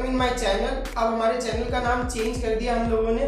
Welcome in my channel. अब हमारे channel का नाम चेंज कर दिया हम लोगों ने,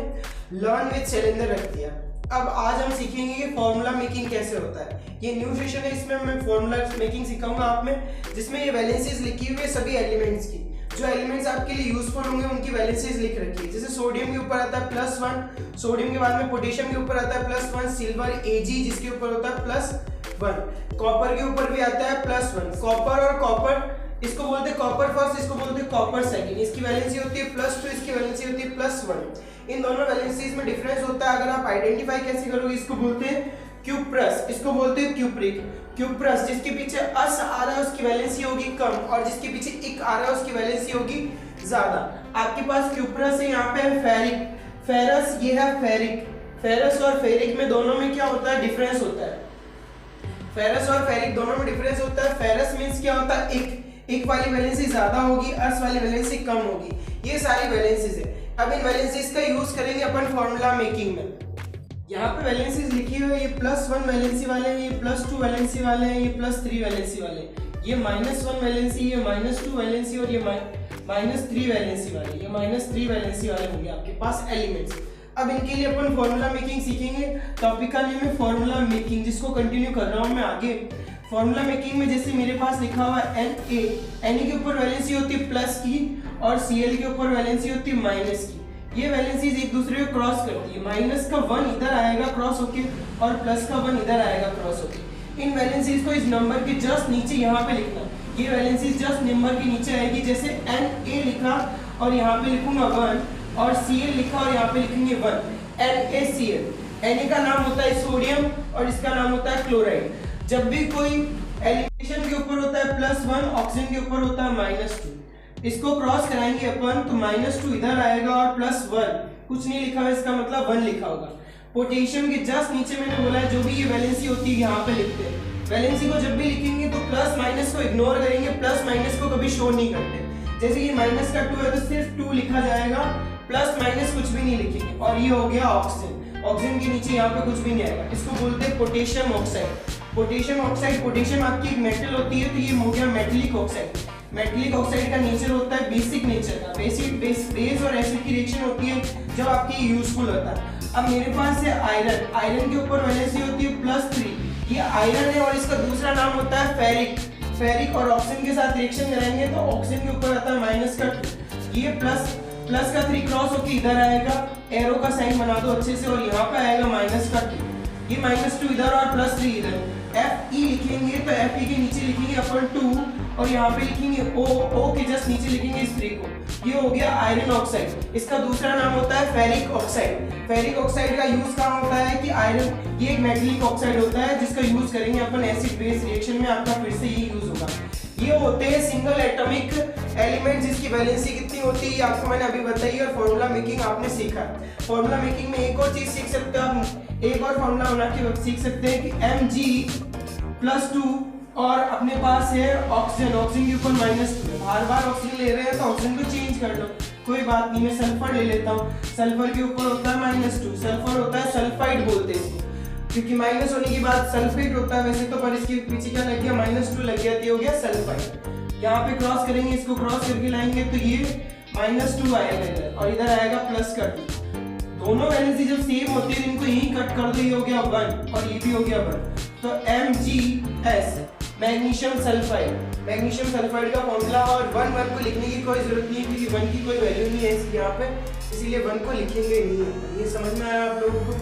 लर्न विद शैलेंद्र रख दिया। अब आज हम सीखेंगे कि फॉर्मूला मेकिंग कैसे होता है। ये न्यू सेशन है, इसमें मैं फॉर्मूला मेकिंग सिखाऊंगा आप में, जिसमें ये वैलेंसीज लिखी हुई है सभी एलिमेंट्स की। जो एलिमेंट्स आपके लिए यूजफुल होंगे उनकी वैलेंसीज लिख रखी है। जैसे सोडियम के ऊपर आता है +1, सोडियम के बाद में पोटेशियम के ऊपर आता है +1, सिल्वर Ag जिसके ऊपर होता है +1, कॉपर के ऊपर भी आता है +1। कॉपर और कॉपर इसको बोलते हैं कॉपर फर्स्ट, इसको बोलते हैं कॉपर सेकंड। इसकी वैलेंसी होती है +2, इसकी वैलेंसी होती है +1। इन दोनों वैलेंसीज में डिफरेंस होता है। अगर आप आइडेंटिफाई कैसे करोगे, इसको बोलते हैं क्यूप्रस, इसको बोलते हैं क्यूप्रिक। क्यूप्रस जिसके पीछे अस आ रहा है उसकी वैलेंसी होगी कम, और जिसके पीछे इक आ रहा है उसकी वैलेंसी होगी ज्यादा। आपके पास क्यूप्रस है, यहाँ पे है फेरिक, फेरस, ये है फेरिक। फेरस और फेरिक में दोनों में क्या होता है, डिफरेंस होता है। फेरस और फेरिक दोनों में डिफरेंस होता है। फेरस मींस क्या होता है, एक वाली वैलेंसी ज्यादा होगी, अस वाली वैलेंसी कम होगी। ये सारी वैलेंसीज है। अब इन वैलेंसीज का यूज करेंगे अपन फॉर्मूला मेकिंग में। यहाँ पे वैलेंसीज लिखी हुई है, ये +1 वैलेंसी वाले हैं, ये +2 वैलेंसी वाले हैं, ये +3 वैलेंसी वाले हैं। ये -1 वैलेंसी, ये -2 वैलेंसी और ये -3 वैलेंसी वाले, ये -3 वैलेंसी वाले होंगे आपके पास एलिमेंट्स। अब इनके लिए अपन फॉर्मूला मेकिंग सीखेंगे। टॉपिक का नेम है फॉर्मूला मेकिंग, जिसको कंटिन्यू कर रहा हूँ मैं आगे। फॉर्मूला मेकिंग में जैसे मेरे पास लिखा हुआ है Na के ऊपर वैलेंसी होती है प्लस की, और Cl के ऊपर वैलेंसी होती है माइनस की। ये वैलेंसीज एक दूसरे को क्रॉस करती है। माइनस का 1 इधर आएगा क्रॉस होके, और प्लस का 1 इधर आएगा क्रॉस होके। इन वैलेंसीज को इस नंबर के जस्ट नीचे यहाँ पे लिखना। ये वैलेंसीज जस्ट नंबर के नीचे आएगी। जैसे Na लिखा और यहाँ पे लिखूंगा 1, और Cl लिखा और यहाँ पे लिखेंगे 1, NaCl। Na का नाम होता है सोडियम और इसका नाम होता है क्लोराइड। जब भी कोई एलिमेंट के ऊपर होता है +1, ऑक्सीजन के ऊपर होता है -2। इसको क्रॉस कराएंगे अपन तो -2 इधर आएगा और +1 कुछ नहीं लिखा है, इसका मतलब 1 लिखा होगा। पोटेशियम के जस्ट नीचे मैंने बोला है जो भी ये वैलेंसी होती है यहाँ पे लिखते हैं। वैलेंसी को जब भी लिखेंगे तो प्लस माइनस को इग्नोर करेंगे, प्लस माइनस को कभी शो नहीं करते। जैसे ये -2 है तो सिर्फ 2 लिखा जाएगा, प्लस माइनस कुछ भी नहीं लिखेंगे। और ये हो गया ऑक्सीजन, ऑक्सीजन के नीचे यहाँ पे कुछ भी नहीं आएगा। इसको बोलते हैं potassium oxide. Potassium oxide, potassium आपकी एक मेटल होती है तो ये हो गया मेटलिक ऑक्साइड। मेटलिक ऑक्साइड का नेचर होता है बेसिक नेचर का। बेस और एसिड की रिएक्शन होती है जब आपकी यूजफुल होता है। अब मेरे पास है आयरन, आयरन के ऊपर वैलेंसी होती है +3। ये आयरन है और इसका दूसरा नाम होता है फेरिक। फेरिक और ऑक्सीजन के साथ रिएक्शन कराएंगे तो ऑक्सीजन के ऊपर आता है -2। ये प्लस का 3 क्रॉस होकर इधर आएगा, एरो का साइन बना दो अच्छे से, और यहाँ पे आएगा -2। ये -2 इधर और +3 इधर। Fe लिखेंगे तो Fe के नीचे लिखेंगे अपन 2, और यहाँ पे लिखेंगे O के जस्ट नीचे लिखेंगे इस 3 को। ये हो गया आयरन ऑक्साइड। इसका दूसरा नाम होता है फेरिक ऑक्साइड। फेरिक ऑक्साइड का यूज कहाँ होता है कि आयरन, ये एक मेटलिक ऑक्साइड होता है जिसका यूज करेंगे अपन एसिड बेस रिएक्शन में, आपका फिर से ये यूज होगा। ये होते हैं सिंगल एटॉमिक एलिमेंट जिसकी वैलेंसी कितनी होती है आपको मैंने अभी बताई, और फॉर्मूला मेकिंग आपने सीखा। फॉर्मूला मेकिंग में एक और चीज सीख सकते हो आप, एक और फॉर्मूला बना के सीख सकते हैं कि Mg+2, और अपने पास है ऑक्सीजन, ऑक्सीजन के ऊपर -2। बार बार ऑक्सीजन ले रहे हैं तो ऑक्सीजन को चेंज कर लो, कोई बात नहीं। मैं सल्फर ले लेता हूँ, सल्फर के ऊपर होता है -2। सल्फर होता है सल्फाइड बोलते हैं इसको, क्योंकि माइनस होने के बाद सल्फेट होता है वैसे तो, पर इसके पीछे क्या लग गया, -2 लग गया तो हो गया सल्फाइड। यहाँ पे क्रॉस करेंगे, इसको क्रॉस करके लाएंगे तो ये -2 आएगा इधर, और इधर आएगा +2। दोनों वैलेंसी जब सेम होती है इनको यही कट कर दो, ये हो गया 1 और ये भी हो गया 1। तो MgS magnesium sulphide, magnesium sulphide का फॉर्मूला। और 1 को लिखने की कोई जरूरत नहीं है क्योंकि 1 की कोई वैल्यू नहीं है यहाँ पे, इसीलिए 1 को लिखेंगे नहीं। ये समझ में आया आप लोगों को?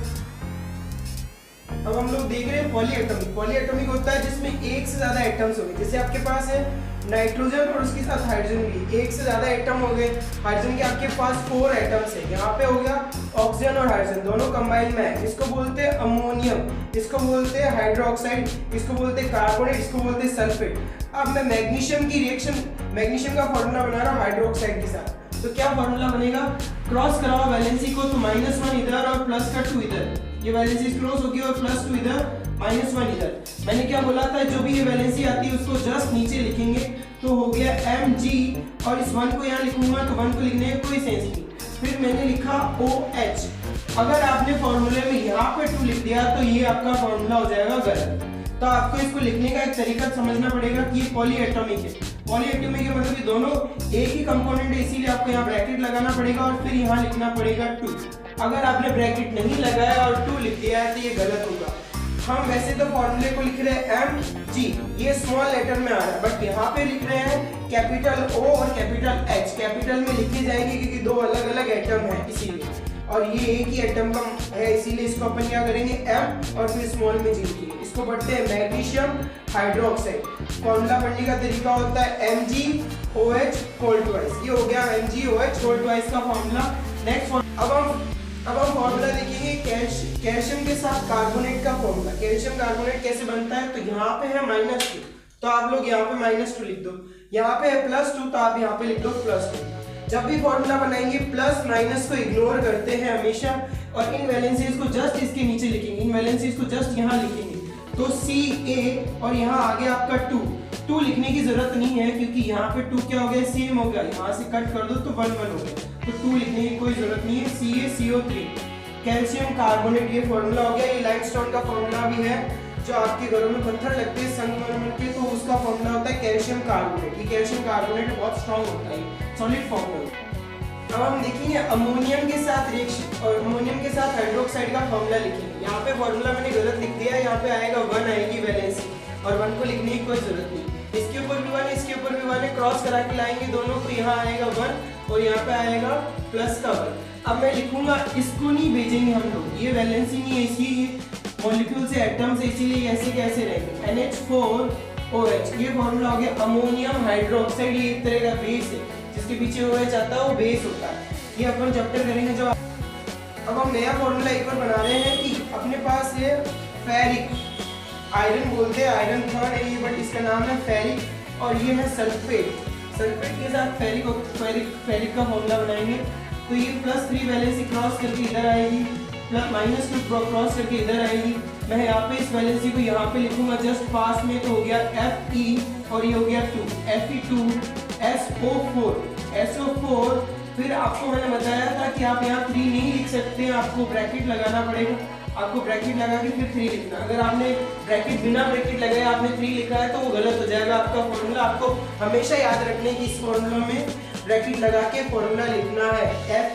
अब हम लोग देख रहे हैं पॉलीएटॉमिक। पॉलीएटॉमिक होता है जिसमें एक से ज्यादा एटम्स होंगे। जैसे आपके पास है नाइट्रोजन और उसके साथ हाइड्रोजन भी, एक से ज्यादा एटम हो गए। हाइड्रोजन के आपके पास 4 एटम्स है। यहाँ पे हो गया ऑक्सीजन और हाइड्रोजन दोनों कंबाइन में है। इसको बोलते हैं अमोनियम, इसको बोलते हैं हाइड्रोक्साइड, इसको बोलते हैं कार्बोनेट, इसको बोलते हैं सल्फेट। अब मैं मैग्नीशियम की रिएक्शन, मैग्नीशियम का फॉर्मूला बना रहा हूँ हाइड्रोक्साइड के साथ। तो क्या फॉर्मूला बनेगा, क्रॉस कराओ वैलेंसी को तो -1 इधर और +2 इधर। ये वैलेंसी क्रॉस होगी और +2 इधर, -1 इधर। मैंने क्या बोला था, जो भी ये वैलेंसी आती है उसको जस्ट नीचे लिखेंगे तो हो गया Mg, और इस 1 को यहाँ लिखूंगा तो 1 को लिखने का कोई सेंस नहीं। फिर मैंने लिखा OH। अगर आपने फॉर्मूले में यहाँ पे 2 लिख दिया तो ये आपका फॉर्मूला हो जाएगा गलत। तो आपको इसको लिखने का एक तरीका समझना पड़ेगा कि ये पॉलीएटॉमिक है। पॉलीएक्टिव में क्या मतलब कि दोनों एक ही कंपोनेंट है, इसीलिए आपको यहाँ ब्रैकेट लगाना पड़ेगा और फिर यहाँ लिखना पड़ेगा 2। अगर आपने ब्रैकेट नहीं लगाया और 2 लिख दिया है तो ये गलत होगा। हम वैसे तो फॉर्मूले को लिख रहे हैं mg, ये स्मॉल लेटर में आ रहा है, बट यहाँ पे लिख रहे हैं कैपिटल O और कैपिटल H। कैपिटल में लिखे जाएंगे क्योंकि दो अलग अलग एटम है इसीलिए, और ये एक ही एटम का है इसीलिए इसको अपन क्या करेंगे m और फिर स्मॉल में जी लिखेंगे। इसको पढ़ते हैं मैग्नीशियम हाइड्रोक्साइड। फॉर्मूला पढ़ने का तरीका होता है MgOH होल ट्वाइस। ये हो गया MgOH होल ट्वाइस का फॉर्मूला। नेक्स्ट अब हम फॉर्मूला देखेंगे कैल्शियम के साथ कार्बोनेट का फॉर्मूला। कैल्शियम कार्बोनेट कैसे बनता है, तो यहाँ पे है -2, तो आप लोग यहाँ पे -2 लिख दो। यहाँ पे है +2, तो आप यहाँ पे लिख दो +2। जब भी फॉर्मूला बनाएंगे प्लस माइनस को इग्नोर करते हैं हमेशा, और इन वैलेंसीज को जस्ट इसके नीचे लिखेंगे, इन वैलेंसीज को जस्ट यहाँ लिखेंगे। तो Ca और यहाँ आगे आपका 2 लिखने की जरूरत नहीं है क्योंकि यहाँ पे 2 क्या हो गया, सेम हो गया, यहाँ से कट कर दो तो 1 1 हो गया, तो 2 लिखने की कोई जरूरत नहीं है। CaCO3 कैल्शियम कार्बोनेट, ये फॉर्मूला हो गया। ये लाइमस्टोन का फॉर्मूला भी है, जो आपके घरों में पत्थर लगते हैं संगमरमर के, तो उसका फॉर्मूला होता है कैल्शियम कार्बोनेट। ये कैल्शियम कार्बोनेट बहुत स्ट्रांग होता है, सॉलिड फॉर्मूला। अब हम देखेंगे अमोनियम के साथ रिएक्शन और अमोनियम के साथ हाइड्रोक्साइड का फॉर्मूला लिखेंगे। यहाँ पे फॉर्मूला मैंने गलत लिख दिया है, यहाँ पे आएगा 1 आएगी वैलेंसी, और 1 को लिखने की कोई जरूरत नहीं। इसके ऊपर भी 1 इसके ऊपर भी 1 है, क्रॉस करा के लाएंगे दोनों को, यहाँ आएगा 1 और यहाँ पे आएगा प्लस का 1। अब मैं लिखूंगा, इसको नहीं भेजेंगे हम लोग, ये वैलेंसी नहीं है, इसकी मॉलिक्यूल से एटम से, इसीलिए ऐसे कैसे रहेंगे। NH4OH ये फॉर्मूला हो गया अमोनियम हाइड्रोक्साइड। ये एक तरह का बेस है, जिसके पीछे OH आता है वो बेस होता है। ये अपन चैप्टर करेंगे जब। अब हम नया फॉर्मूला एक बार बना रहे हैं कि अपने पास ये फेरिक, आयरन बोलते हैं, आयरन थर्ड है ये, बट इसका नाम है फेरिक, और ये है सल्फेट। सल्फेट के साथ फेरिक का फॉर्मूला बनाएंगे। तो ये +3 वैलेंसी क्रॉस करके इधर आएगी, -2 क्रॉस करके इधर आएगी। मैं यहाँ पे इस वैलेंसी को यहाँ पे लिखूंगा जस्ट पास में, तो हो गया Fe और ये हो गया 2 Fe2SO4। फिर आपको मैंने बताया था कि आप यहाँ 3 नहीं लिख सकते, आपको ब्रैकेट लगाना पड़ेगा। आपको ब्रैकेट लगा के फिर 3 लिखना। अगर आपने ब्रैकेट बिना ब्रैकेट लगाए आपने 3 लिखा है तो वो गलत हो जाएगा आपका फॉर्मूला। आपको हमेशा याद रखने की इस फॉर्मूला में ब्रैकेट लगा के फॉर्मूला लिखना है।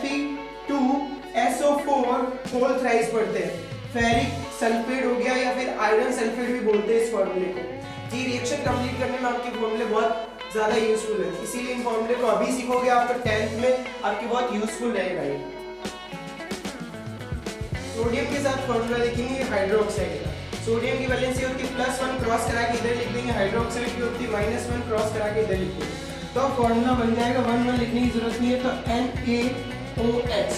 Fe2SO4 होल थ्राइस पढ़ते हैं। फेरिक सल्फेट हो गया, या फिर आयरन सल्फेट भी बोलते हैं इस फॉर्मूले को। जी रिएक्शन कंप्लीट करने में आपके फॉर्मूले बहुत ज्यादा यूजफुल है, इसीलिए इन फॉर्मूले को अभी सीखोगे आपको 10th में आपके बहुत यूजफुल रहेगा ये। सोडियम के साथ फॉर्मूला देखेंगे हाइड्रोक्साइड का। सोडियम की वैलेंसी होती है +1 क्रॉस करा के इधर लिख देंगे, हाइड्रोक्साइड की होती है -1 क्रॉस करा के इधर लिख देंगे, तो फॉर्मूला बन जाएगा 1 1 लिखने की जरूरत नहीं है, तो NaOH।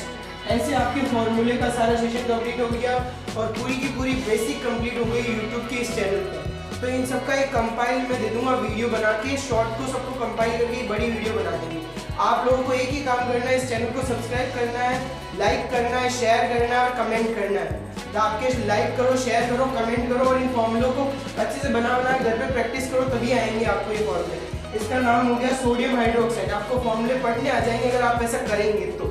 ऐसे आपके फॉर्मूले का सारा सेशन कंप्लीट हो गया और पूरी की पूरी बेसिक कंप्लीट हो गई यूट्यूब के इस चैनल पर। तो इन सबका एक कंपाइल मैं दे दूंगा वीडियो बना के, शॉर्ट को सबको कंपाइल करके बड़ी वीडियो बना देंगे। आप लोगों को एक ही काम करना है, इस चैनल को सब्सक्राइब करना है, लाइक करना है, शेयर करना है और कमेंट करना है। तो आपके लाइक करो, शेयर करो, कमेंट करो और इन फॉर्मूलों को अच्छे से बना घर पे प्रैक्टिस करो, तभी आएंगे आपको ये फॉर्मूले। इसका नाम हो गया सोडियम हाइड्रोक्साइड। आपको फॉर्मूले पढ़ने आ जाएंगे अगर आप ऐसा करेंगे तो।